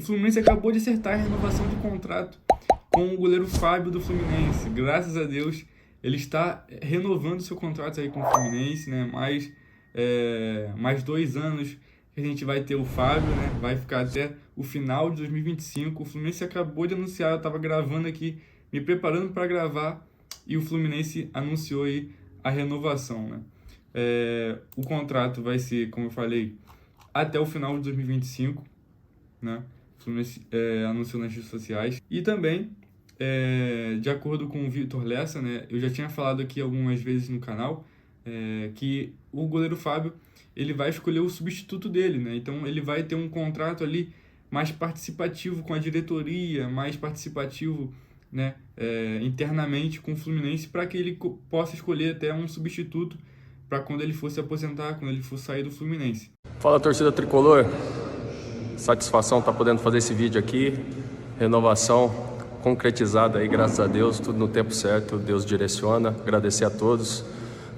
O Fluminense acabou de acertar a renovação de contrato com o goleiro Fábio do Fluminense. Graças a Deus, ele está renovando seu contrato aí com o Fluminense, né? Mais 2 anos que a gente vai ter o Fábio, né? Vai ficar até o final de 2025. O Fluminense acabou de anunciar, eu estava gravando aqui, me preparando para gravar, e o Fluminense anunciou aí a renovação, né? O contrato vai ser, como eu falei, até o final de 2025, né? O Fluminense anunciou nas redes sociais. E também, de acordo com o Vitor Lessa, né? Eu já tinha falado aqui algumas vezes no canal, que o goleiro Fábio, ele vai escolher o substituto dele, né? Então ele vai ter um contrato ali mais participativo com a diretoria, mais participativo, né, internamente com o Fluminense, para que ele possa escolher até um substituto para quando ele fosse aposentar, quando ele fosse sair do Fluminense. Fala, torcida tricolor, satisfação estar podendo fazer esse vídeo aqui, renovação concretizada aí, graças a Deus, tudo no tempo certo, Deus direciona. Agradecer a todos,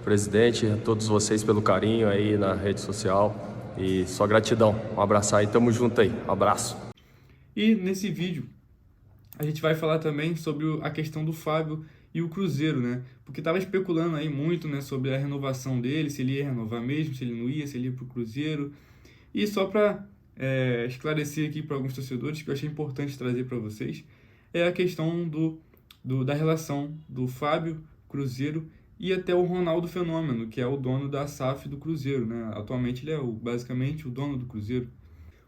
presidente, a todos vocês pelo carinho aí na rede social, e só gratidão. Um abraço aí, tamo junto aí, um abraço. E nesse vídeo a gente vai falar também sobre a questão do Fábio e o Cruzeiro, né? Porque tava especulando aí muito, né, sobre a renovação dele, se ele ia renovar mesmo, se ele não ia, se ele ia pro Cruzeiro. E só para esclarecer aqui para alguns torcedores, que eu achei importante trazer para vocês, é a questão da relação do Fábio, Cruzeiro, e até o Ronaldo Fenômeno, que é o dono da SAF do Cruzeiro, né? Atualmente ele é basicamente o dono do Cruzeiro.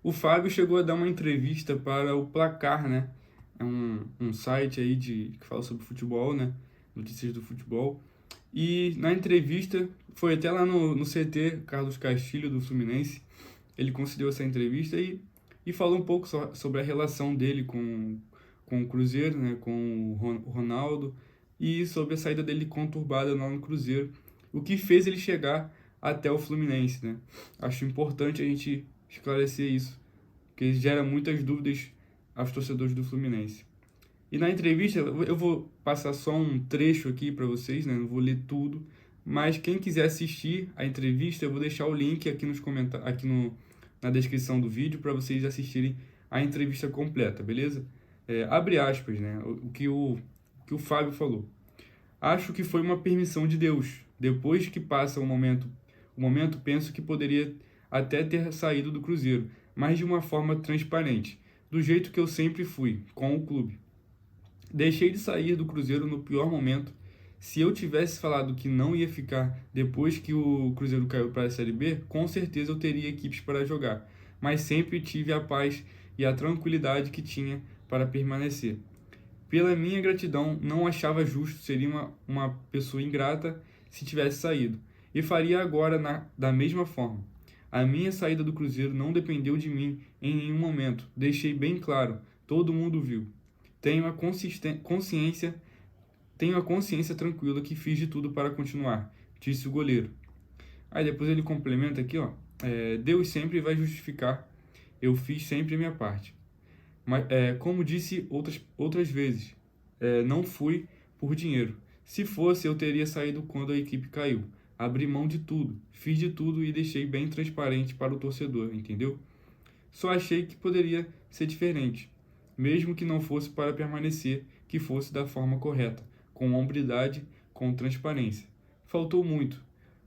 O Fábio chegou a dar uma entrevista para o Placar, né? É um site aí que fala sobre futebol, né? Notícias do futebol. E na entrevista, foi até lá no CT, Carlos Castilho, do Fluminense, ele concedeu essa entrevista e falou um pouco sobre a relação dele com o Cruzeiro, né? Com o Ronaldo, e sobre a saída dele conturbada lá no Cruzeiro, o que fez ele chegar até o Fluminense, né? Acho importante a gente esclarecer isso, porque gera muitas dúvidas aos torcedores do Fluminense. E na entrevista, eu vou passar só um trecho aqui para vocês, né? Não vou ler tudo, mas quem quiser assistir a entrevista, eu vou deixar o link aqui nos comentários, na descrição do vídeo, para vocês assistirem a entrevista completa, beleza? Abre aspas, né? O que o Fábio falou. Acho que foi uma permissão de Deus. Depois que passa o momento, penso que poderia até ter saído do Cruzeiro, mas de uma forma transparente, do jeito que eu sempre fui, com o clube. Deixei de sair do Cruzeiro no pior momento. Se eu tivesse falado que não ia ficar depois que o Cruzeiro caiu para a Série B, com certeza eu teria equipes para jogar, mas sempre tive a paz e a tranquilidade que tinha para permanecer. Pela minha gratidão, não achava justo, seria uma pessoa ingrata se tivesse saído, e faria agora da mesma forma. A minha saída do Cruzeiro não dependeu de mim em nenhum momento, deixei bem claro, todo mundo viu. Tenho a consciência tranquila que fiz de tudo para continuar, disse o goleiro. Aí depois ele complementa aqui, ó, Deus sempre vai justificar, eu fiz sempre a minha parte. Mas, como disse outras vezes, não fui por dinheiro. Se fosse, eu teria saído quando a equipe caiu. Abri mão de tudo, fiz de tudo e deixei bem transparente para o torcedor, entendeu? Só achei que poderia ser diferente, mesmo que não fosse para permanecer, que fosse da forma correta, com hombridade, com transparência. Faltou muito,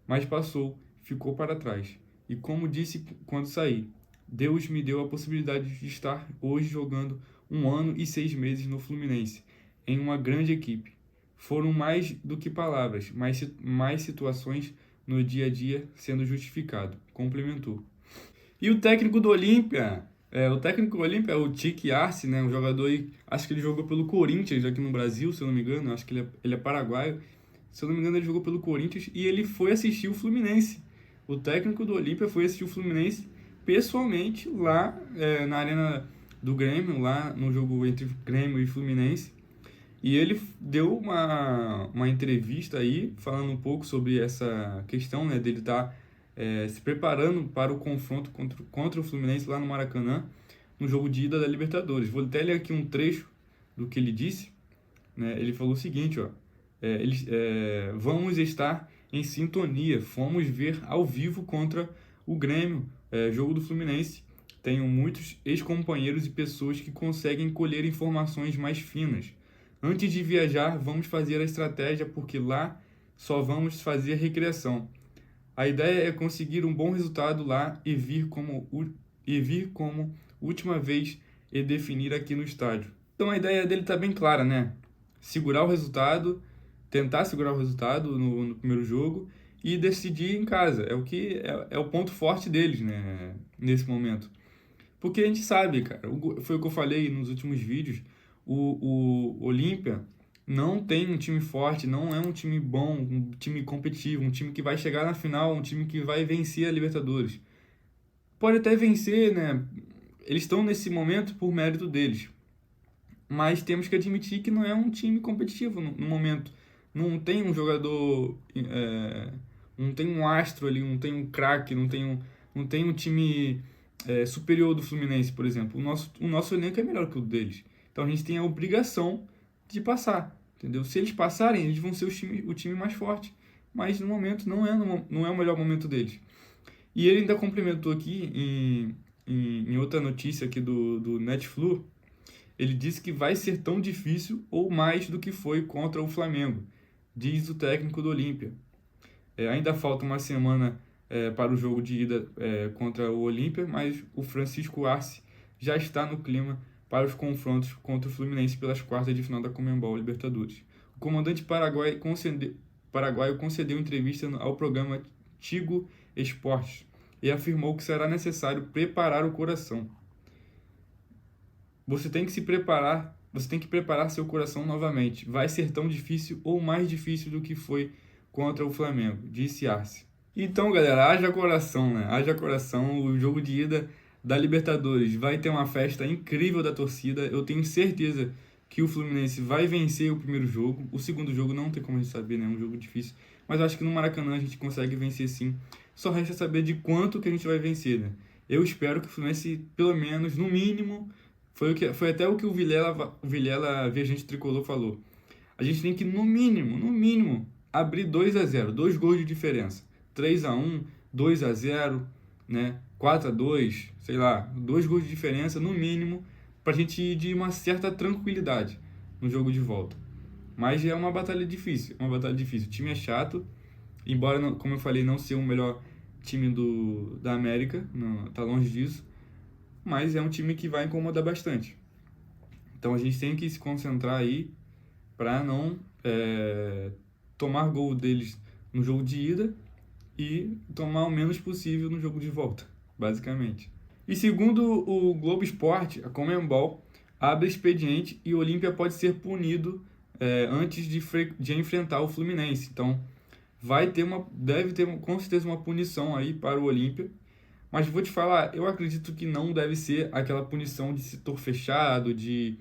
mas passou, ficou para trás. E como disse quando saí, Deus me deu a possibilidade de estar hoje jogando 1 ano e 6 meses no Fluminense, em uma grande equipe. Foram mais do que palavras, mais situações no dia a dia sendo justificado, complementou. E o técnico do Olímpia, é o Tique Arce, né? Um jogador aí, acho que ele jogou pelo Corinthians aqui no Brasil, se eu não me engano, acho que ele é paraguaio. Se eu não me engano, ele jogou pelo Corinthians e ele foi assistir o Fluminense. O técnico do Olímpia foi assistir o Fluminense pessoalmente lá na Arena do Grêmio, lá no jogo entre Grêmio e Fluminense. E ele deu uma entrevista aí, falando um pouco sobre essa questão, né, dele estar se preparando para o confronto contra o Fluminense lá no Maracanã, no jogo de ida da Libertadores. Vou até ler aqui um trecho do que ele disse, né? Ele falou o seguinte, ó, vamos estar em sintonia, fomos ver ao vivo contra o Grêmio, jogo do Fluminense, tenho muitos ex-companheiros e pessoas que conseguem colher informações mais finas. Antes de viajar, vamos fazer a estratégia porque lá só vamos fazer recreação. A ideia é conseguir um bom resultado lá e vir como última vez e definir aqui no estádio. Então a ideia dele está bem clara, né? Segurar o resultado, tentar segurar o resultado no primeiro jogo e decidir em casa. É o ponto forte deles, né? Nesse momento. Porque a gente sabe, cara, foi o que eu falei nos últimos vídeos, o Olímpia não tem um time forte, não é um time bom, um time competitivo, um time que vai chegar na final, um time que vai vencer a Libertadores. Pode até vencer, né? Eles estão nesse momento por mérito deles. Mas temos que admitir que não é um time competitivo no momento. Não tem um jogador, não tem um astro ali, não tem um craque, não tem um time superior do Fluminense, por exemplo. O nosso elenco é melhor que o deles. Então a gente tem a obrigação de passar, entendeu? Se eles passarem, eles vão ser o time mais forte. Mas no momento não é o melhor momento deles. E ele ainda complementou aqui em outra notícia aqui do Netflix. Ele disse que vai ser tão difícil ou mais do que foi contra o Flamengo, diz o técnico do Olímpia. Ainda falta uma semana para o jogo de ida contra o Olímpia, mas o Francisco Arce já está no clima para os confrontos contra o Fluminense pelas quartas de final da Conmebol Libertadores. O comandante paraguaio concedeu entrevista ao programa Tigo Esportes e afirmou que será necessário preparar o coração. Você tem que se preparar, você tem que preparar seu coração novamente. Vai ser tão difícil ou mais difícil do que foi contra o Flamengo, disse Arce. Então, galera, haja coração, né? Haja coração. O jogo de ida da Libertadores vai ter uma festa incrível da torcida. Eu tenho certeza que o Fluminense vai vencer o primeiro jogo. O segundo jogo não tem como a gente saber, né? É um jogo difícil. Mas eu acho que no Maracanã a gente consegue vencer sim. Só resta saber de quanto que a gente vai vencer, né? Eu espero que o Fluminense, pelo menos, no mínimo... Foi até o que o Vilela Viajante Tricolor falou. A gente tem que, no mínimo, abrir 2-0, 2 gols de diferença. 3-1, 2-0, né? 4-2, sei lá, 2 gols de diferença, no mínimo, pra gente ir de uma certa tranquilidade no jogo de volta. Mas é uma batalha difícil, O time é chato, embora, como eu falei, não ser o melhor time da América, não, tá longe disso. Mas é um time que vai incomodar bastante. Então a gente tem que se concentrar aí para não tomar gol deles no jogo de ida e tomar o menos possível no jogo de volta, basicamente. E segundo o Globo Esporte, a Conmebol abre expediente e o Olímpia pode ser punido antes de enfrentar o Fluminense. Então deve ter com certeza uma punição aí para o Olímpia. Mas vou te falar, eu acredito que não deve ser aquela punição de setor fechado, de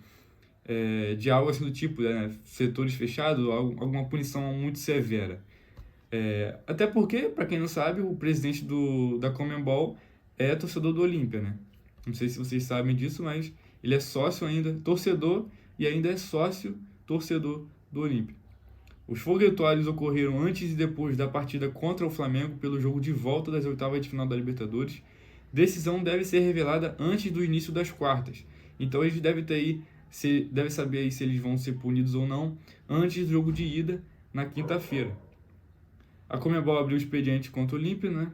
algo assim do tipo, né? Setores fechados, alguma punição muito severa. Até porque, para quem não sabe, o presidente da Conmebol é torcedor do Olímpia, né? Não sei se vocês sabem disso, mas ele é sócio ainda, torcedor, e ainda é sócio torcedor do Olímpia. Os foguetórios ocorreram antes e depois da partida contra o Flamengo pelo jogo de volta das oitavas de final da Libertadores. Decisão deve ser revelada antes do início das quartas. Então eles devem saber aí se eles vão ser punidos ou não antes do jogo de ida na quinta-feira. A Conmebol abriu o expediente contra o Olímpia, né?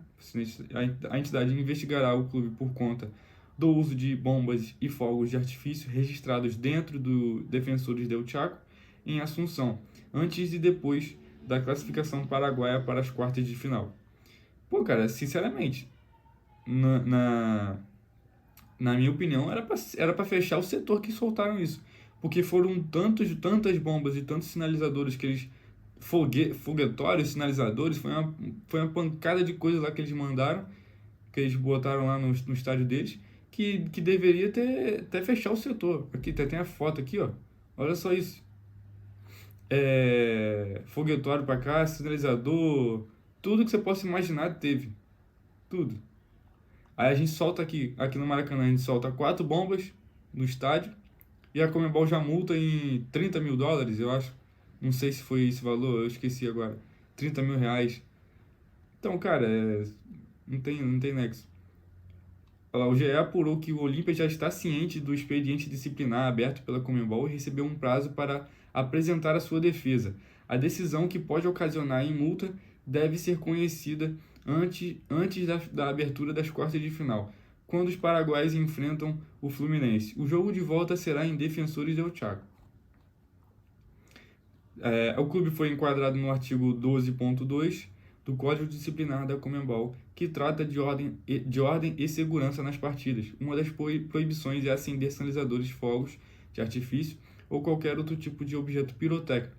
A entidade investigará o clube por conta do uso de bombas e fogos de artifício registrados dentro do Defensores del Chaco em Assunção, antes e depois da classificação paraguaia para as quartas de final. Pô, cara, sinceramente, na minha opinião, era pra fechar o setor que soltaram isso. Porque foram tantas bombas e tantos sinalizadores que eles... Foguetórios, sinalizadores, foi uma pancada de coisas lá que eles mandaram, que eles botaram lá no estádio deles, que deveria até fechar o setor. Aqui, tem a foto aqui, ó. Olha só isso. Foguetório pra cá, sinalizador, tudo que você possa imaginar teve. Tudo. Aí a gente solta aqui no Maracanã, a gente solta 4 bombas no estádio e a Conmebol já multa em $30 mil, eu acho. Não sei se foi esse valor, eu esqueci agora. R$30 mil. Então, cara, não tem nexo. Olha lá, o GE apurou que o Olímpia já está ciente do expediente disciplinar aberto pela Conmebol e recebeu um prazo para apresentar a sua defesa. A decisão, que pode ocasionar em multa, deve ser conhecida antes da abertura das quartas de final, quando os paraguaios enfrentam o Fluminense. O jogo de volta será em Defensores del Chaco. O clube foi enquadrado no artigo 12.2 do Código Disciplinar da Conmebol, que trata de ordem e segurança nas partidas. Uma das proibições é acender sinalizadores, fogos de artifício ou qualquer outro tipo de objeto pirotécnico.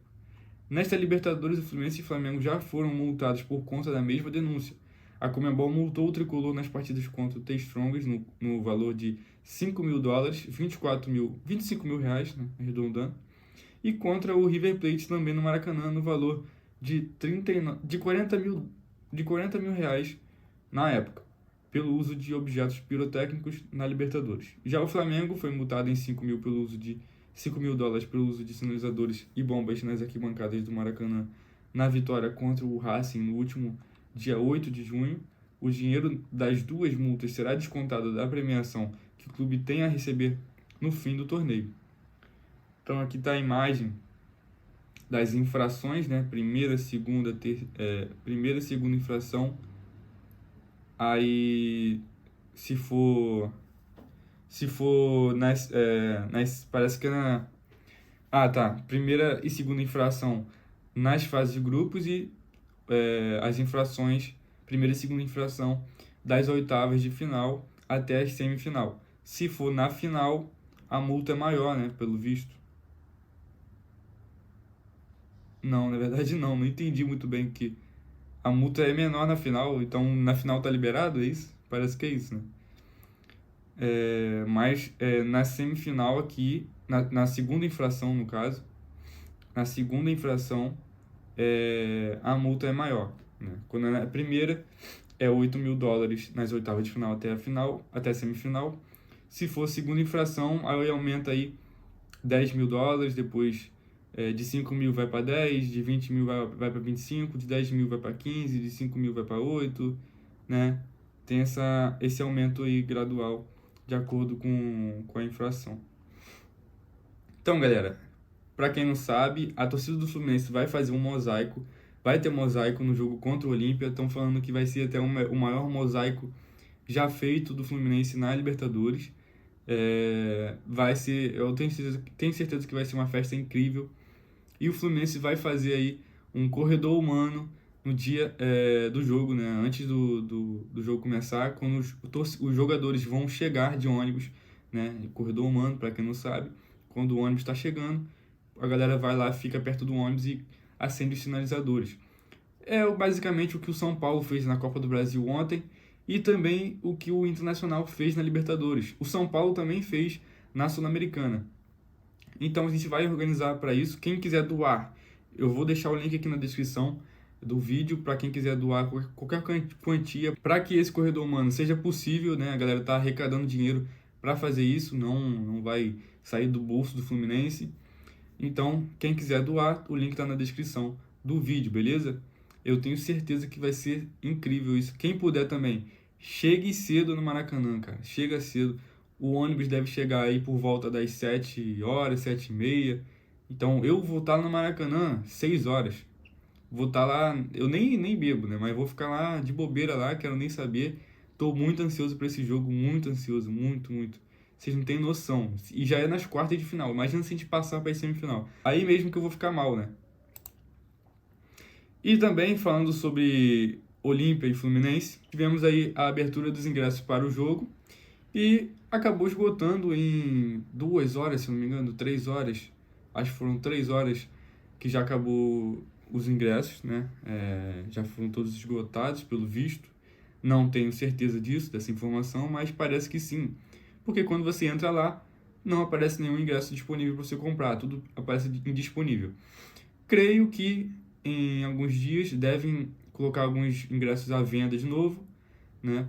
Nesta Libertadores, o Fluminense e o Flamengo já foram multados por conta da mesma denúncia. A Conmebol multou o tricolor nas partidas contra o The Strongest no valor de $5.000, 25 mil reais, né, arredondando, e contra o River Plate também no Maracanã no valor de 40 mil reais na época, pelo uso de objetos pirotécnicos na Libertadores. Já o Flamengo foi multado em $5 mil pelo uso de $5.000 pelo uso de sinalizadores e bombas nas arquibancadas do Maracanã na vitória contra o Racing no último dia 8 de junho. O dinheiro das duas multas será descontado da premiação que o clube tem a receber no fim do torneio. Então aqui está a imagem das infrações, né? Primeira, segunda infração. Aí, se for parece que é primeira e segunda infração nas fases de grupos e as infrações, primeira e segunda infração das oitavas de final até a semifinal. Se for na final, a multa é maior, né? Pelo visto. Não, na verdade não entendi muito bem que a multa é menor na final, então na final tá liberado, é isso? Parece que é isso, né? Mas na semifinal aqui, na segunda infração no caso, na segunda infração a multa é maior, né? Quando é na primeira é $8.000 nas oitavas de final até a semifinal. Se for segunda infração, aí aumenta aí $10.000, depois de 5 mil vai para 10, de 20 mil vai para 25, de 10 mil vai para 15, de 5 mil vai para 8, né? Tem esse aumento aí gradual de acordo com a inflação. Então, galera, para quem não sabe, a torcida do Fluminense vai fazer um mosaico, vai ter mosaico no jogo contra o Olímpia. Estão falando que vai ser até o maior mosaico já feito do Fluminense na Libertadores. Vai ser, eu tenho certeza que vai ser uma festa incrível. E o Fluminense vai fazer aí um corredor humano no dia do jogo, né? Antes do jogo começar, quando os jogadores vão chegar de ônibus, né? Corredor humano, para quem não sabe, quando o ônibus está chegando, a galera vai lá, fica perto do ônibus e acende os sinalizadores. Basicamente o que o São Paulo fez na Copa do Brasil ontem e também o que o Internacional fez na Libertadores. O São Paulo também fez na Sul-Americana. Então a gente vai organizar para isso. Quem quiser doar, eu vou deixar o link aqui na descrição do vídeo para quem quiser doar qualquer quantia para que esse corredor humano seja possível, né? A galera tá arrecadando dinheiro para fazer isso, não vai sair do bolso do Fluminense. Então, quem quiser doar, o link tá na descrição do vídeo, beleza? Eu tenho certeza que vai ser incrível isso. Quem puder também, chegue cedo no Maracanã, cara. Chega cedo. O ônibus deve chegar aí por volta das 7 horas, 7h30. Então, eu vou estar no Maracanã 6 horas. Vou estar lá, eu nem bebo, né? Mas vou ficar lá de bobeira lá, quero nem saber. Tô muito ansioso para esse jogo, muito ansioso, muito, muito. Vocês não têm noção. E já é nas quartas de final. Imagina se a gente passar para a semifinal. Aí mesmo que eu vou ficar mal, né? E também falando sobre Olímpia e Fluminense, tivemos aí a abertura dos ingressos para o jogo e acabou esgotando em 2 horas, se não me engano, 3 horas. Acho que foram 3 horas que já acabou os ingressos, né? Já foram todos esgotados, pelo visto. Não tenho certeza dessa informação, mas parece que sim. Porque quando você entra lá, não aparece nenhum ingresso disponível para você comprar, tudo aparece indisponível. Creio que em alguns dias devem colocar alguns ingressos à venda de novo, né?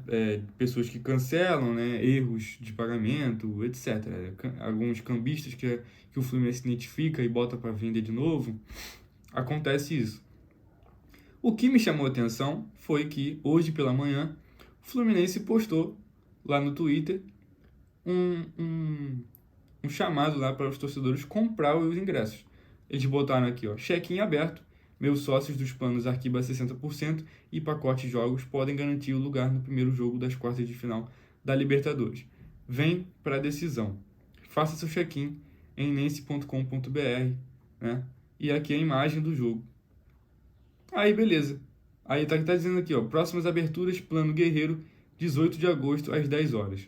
Pessoas que cancelam, né? Erros de pagamento, etc. Alguns cambistas que o Fluminense identifica e bota para vender de novo. Acontece isso. O que me chamou a atenção foi que hoje pela manhã o Fluminense postou lá no Twitter um chamado lá para os torcedores comprar os ingressos. Eles botaram aqui, ó, check-in aberto, meus sócios dos planos Arquiba 60% e pacote jogos podem garantir o lugar no primeiro jogo das quartas de final da Libertadores. Vem para a decisão. Faça seu check-in em nense.com.br, né? E aqui a imagem do jogo. Aí, beleza. Aí tá dizendo aqui, ó, próximas aberturas, Plano Guerreiro, 18 de agosto, às 10 horas.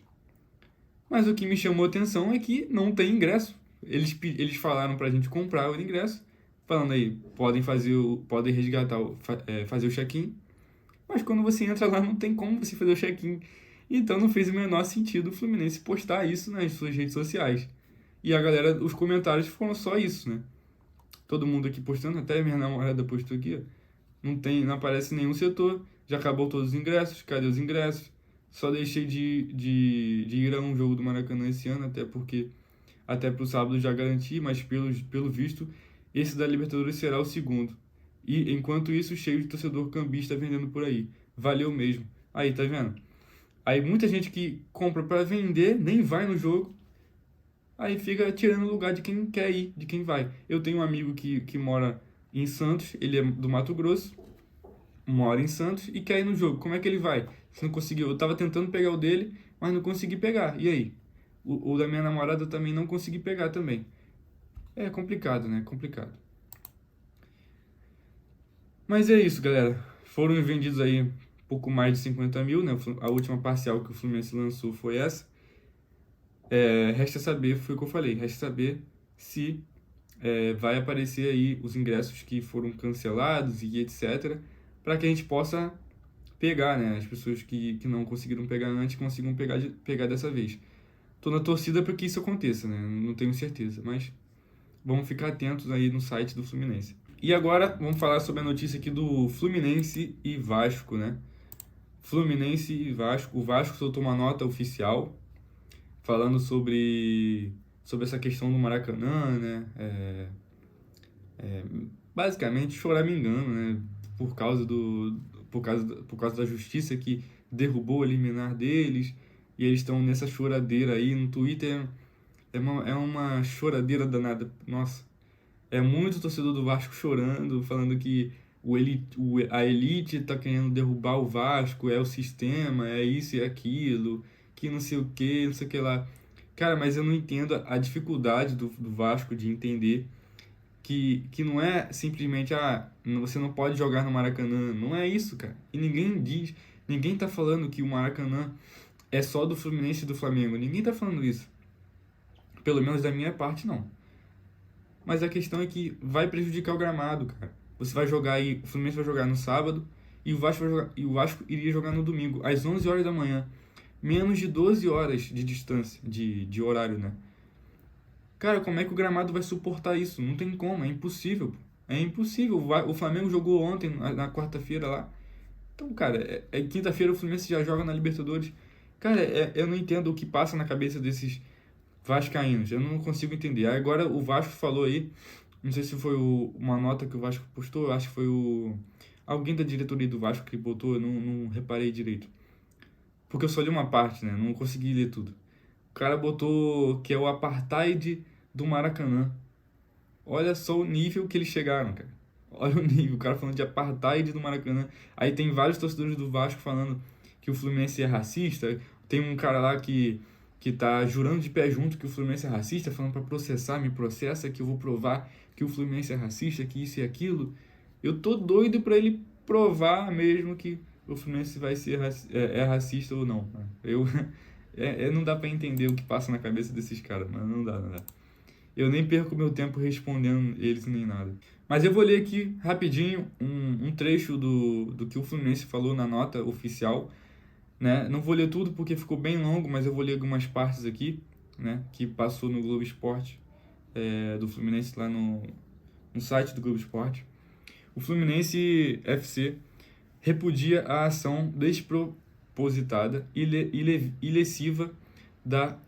Mas o que me chamou a atenção é que não tem ingresso. Eles falaram pra gente comprar o ingresso, falando aí, podem resgatar, fazer o check-in, mas quando você entra lá não tem como você fazer o check-in. Então não fez o menor sentido o Fluminense postar isso nas suas redes sociais. E a galera, os comentários foram só isso, né? Todo mundo aqui postando, até minha namorada postou aqui, ó. Não aparece nenhum setor, já acabou todos os ingressos, cadê os ingressos? Só deixei de ir a um jogo do Maracanã esse ano, até pro sábado já garanti, mas pelo visto, esse da Libertadores será o segundo. E enquanto isso, cheio de torcedor cambista vendendo por aí. Valeu mesmo. Aí, tá vendo? Aí muita gente que compra para vender, nem vai no jogo, aí fica tirando o lugar de quem quer ir, de quem vai. Eu tenho um amigo que mora em Santos, ele é do Mato Grosso, mora em Santos e quer ir no jogo. Como é que ele vai? Se não conseguiu, eu tava tentando pegar o dele, mas não consegui pegar. E aí? O da minha namorada também não consegui pegar também. É complicado, né? Complicado. Mas é isso, galera. Foram vendidos aí pouco mais de 50 mil, né? A última parcial que o Fluminense lançou foi essa. Resta saber, foi o que eu falei, resta saber se vai aparecer aí os ingressos que foram cancelados e etc. Para que a gente possa pegar, né? As pessoas que não conseguiram pegar antes consigam pegar dessa vez. Tô na torcida para que isso aconteça, né? Não tenho certeza, mas vamos ficar atentos aí no site do Fluminense. E agora vamos falar sobre a notícia aqui do Fluminense e Vasco, né? Fluminense e Vasco. O Vasco soltou uma nota oficial falando sobre essa questão do Maracanã, né? Basicamente choramingando, né? Por causa da justiça que derrubou o liminar deles, e eles estão nessa choradeira aí no Twitter. É uma choradeira danada. Nossa, é muito torcedor do Vasco chorando, falando que a elite tá querendo derrubar o Vasco, é o sistema, é isso e aquilo, que não sei o que, não sei o que lá. Cara, mas eu não entendo a dificuldade do Vasco de entender que não é simplesmente, você não pode jogar no Maracanã. Não é isso, cara. E ninguém tá falando que o Maracanã é só do Fluminense e do Flamengo. Ninguém tá falando isso. Pelo menos da minha parte, não. Mas a questão é que vai prejudicar o gramado, cara. Você vai jogar aí, o Fluminense vai jogar no sábado e o Vasco iria jogar no domingo, às 11 horas da manhã. Menos de 12 horas de distância, de horário, né? Cara, como é que o gramado vai suportar isso? Não tem como, é impossível. É impossível. O Flamengo jogou ontem, na quarta-feira lá. Então, cara, quinta-feira o Fluminense já joga na Libertadores. Cara, eu não entendo o que passa na cabeça desses vascaínos. Eu não consigo entender. Agora o Vasco falou aí, não sei se foi uma nota que o Vasco postou, eu acho que foi alguém da diretoria do Vasco que botou, eu não reparei direito. Porque eu só li uma parte, né? Não consegui ler tudo. O cara botou que é o apartheid do Maracanã. Olha só o nível que eles chegaram, cara. Olha o nível, o cara falando de apartheid do Maracanã. Aí tem vários torcedores do Vasco falando que o Fluminense é racista. Tem um cara lá que tá jurando de pé junto que o Fluminense é racista, falando pra processar, me processa, que eu vou provar que o Fluminense é racista, que isso e aquilo. Eu tô doido pra ele provar mesmo que o Fluminense vai ser racista ou não. Não dá pra entender o que passa na cabeça desses caras, mas não dá. Eu nem perco meu tempo respondendo eles nem nada. Mas eu vou ler aqui rapidinho um trecho do que o Fluminense falou na nota oficial, né? Não vou ler tudo porque ficou bem longo, mas eu vou ler algumas partes aqui, né? Que passou no Globo Esporte, do Fluminense lá no site do Globo Esporte. O Fluminense FC repudia a ação despropositada e lesiva da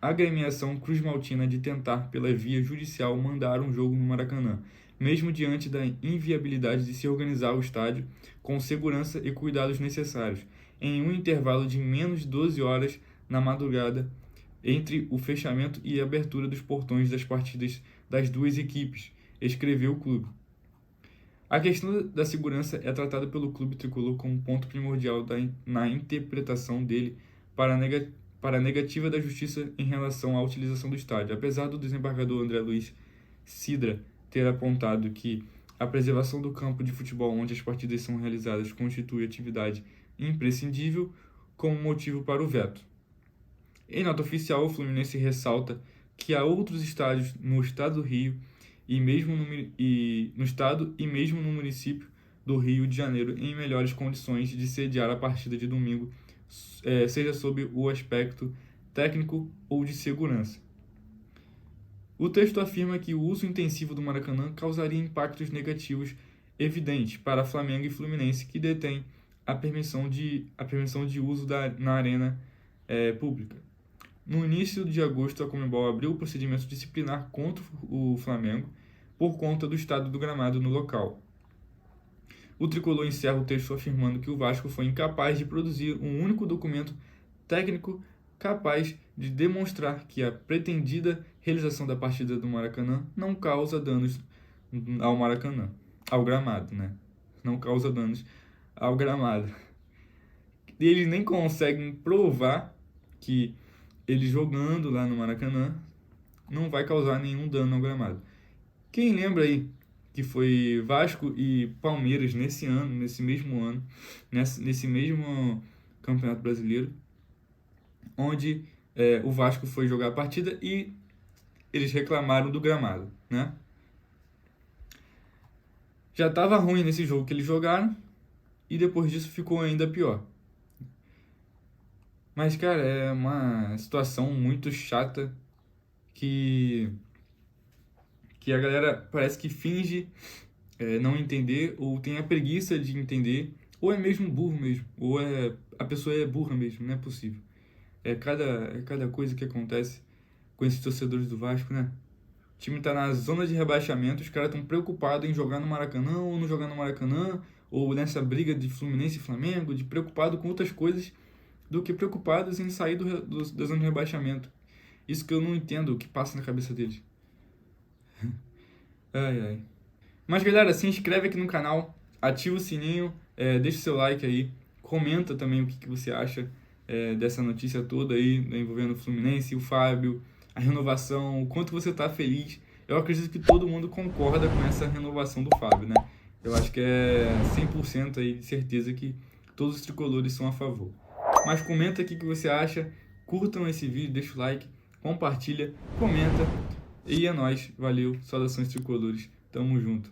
agremiação Cruz Maltina de tentar, pela via judicial, mandar um jogo no Maracanã, mesmo diante da inviabilidade de se organizar o estádio com segurança e cuidados necessários, em um intervalo de menos de 12 horas na madrugada entre o fechamento e a abertura dos portões das partidas das duas equipes, escreveu o clube. A questão da segurança é tratada pelo clube tricolor como ponto primordial na interpretação dele para a negativa da justiça em relação à utilização do estádio. Apesar do desembargador André Luiz Cidra ter apontado que a preservação do campo de futebol onde as partidas são realizadas constitui atividade imprescindível como motivo para o veto. Em nota oficial, o Fluminense ressalta que há outros estádios no estado do Rio e mesmo no estado e mesmo no município do Rio de Janeiro em melhores condições de sediar a partida de domingo, seja sob o aspecto técnico ou de segurança. O texto afirma que o uso intensivo do Maracanã causaria impactos negativos evidentes para Flamengo e Fluminense, que detêm a permissão de uso na arena pública. No início de agosto, a Conmebol abriu o procedimento disciplinar contra o Flamengo por conta do estado do gramado no local. O tricolor encerra o texto afirmando que o Vasco foi incapaz de produzir um único documento técnico capaz de demonstrar que a pretendida realização da partida do Maracanã não causa danos ao gramado, né? Não causa danos ao gramado. Eles nem conseguem provar que ele jogando lá no Maracanã não vai causar nenhum dano ao gramado. Quem lembra aí que foi Vasco e Palmeiras nesse mesmo Campeonato Brasileiro, onde o Vasco foi jogar a partida e eles reclamaram do gramado, né? Já estava ruim nesse jogo que eles jogaram e depois disso ficou ainda pior. Mas, cara, é uma situação muito chata que a galera parece que finge não entender, ou tem a preguiça de entender, ou é mesmo burro mesmo, ou a pessoa é burra mesmo, não é possível. É cada coisa que acontece com esses torcedores do Vasco, né? O time tá na zona de rebaixamento, os caras estão preocupados em jogar no Maracanã ou não jogar no Maracanã, ou nessa briga de Fluminense e Flamengo, preocupado com outras coisas do que preocupados em sair da zona de rebaixamento. Isso que eu não entendo o que passa na cabeça deles. Ai. Mas, galera, se inscreve aqui no canal, ativa o sininho, deixa o seu like aí, comenta também o que você acha dessa notícia toda aí, envolvendo o Fluminense, o Fábio, a renovação, o quanto você tá feliz. Eu acredito que todo mundo concorda com essa renovação do Fábio, né? Eu acho que é 100% aí de certeza que todos os tricolores são a favor. Mas comenta aqui o que você acha, curtam esse vídeo, deixa o like, compartilha, comenta. E é nóis, valeu, saudações tricolores, tamo junto.